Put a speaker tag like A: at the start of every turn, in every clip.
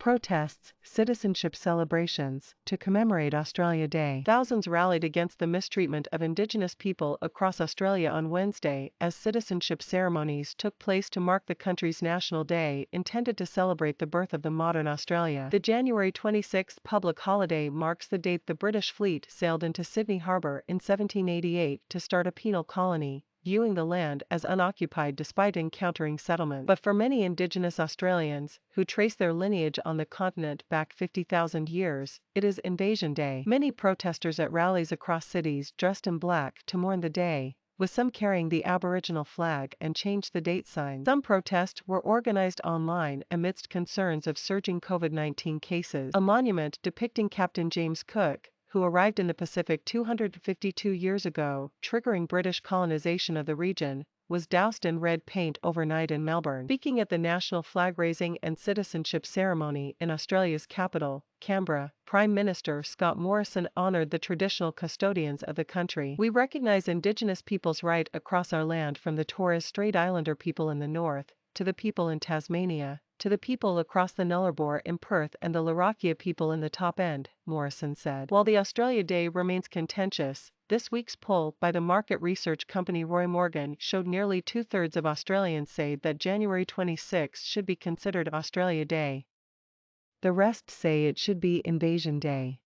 A: Protests, citizenship celebrations. To commemorate Australia Day, thousands rallied against the mistreatment of Indigenous people across Australia on Wednesday as citizenship ceremonies took place to mark the country's National Day intended to celebrate the birth of the modern Australia. The January 26 public holiday marks the date the British fleet sailed into Sydney Harbour in 1788 to start a penal colony, viewing the land as unoccupied despite encountering settlement. But for many Indigenous Australians, who trace their lineage on the continent back 50,000 years, it is Invasion Day. Many protesters at rallies across cities dressed in black to mourn the day, with some carrying the Aboriginal flag and change the date signs. Some protests were organized online amidst concerns of surging COVID-19 cases. A monument depicting Captain James Cook, who arrived in the Pacific 252 years ago, triggering British colonization of the region, was doused in red paint overnight in Melbourne. Speaking at the national flag-raising and citizenship ceremony in Australia's capital, Canberra, Prime Minister Scott Morrison honoured the traditional custodians of the country. "We recognise Indigenous people's right across our land, from the Torres Strait Islander people in the north, to the people in Tasmania, to the people across the Nullarbor in Perth and the Larrakia people in the top end," Morrison said. While the Australia Day remains contentious, this week's poll by the market research company Roy Morgan showed nearly two-thirds of Australians say that January 26 should be considered Australia Day. The rest say it should be Invasion Day.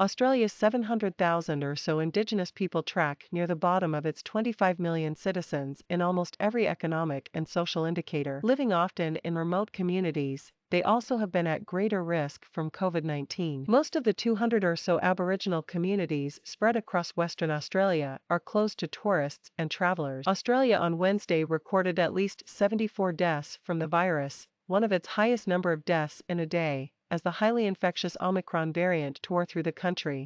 A: Australia's 700,000 or so Indigenous people track near the bottom of its 25 million citizens in almost every economic and social indicator. Living often in remote communities, they also have been at greater risk from COVID-19. Most of the 200 or so Aboriginal communities spread across Western Australia are closed to tourists and travellers. Australia on Wednesday recorded at least 74 deaths from the virus, one of its highest number of deaths in a day, as the highly infectious Omicron variant tore through the country.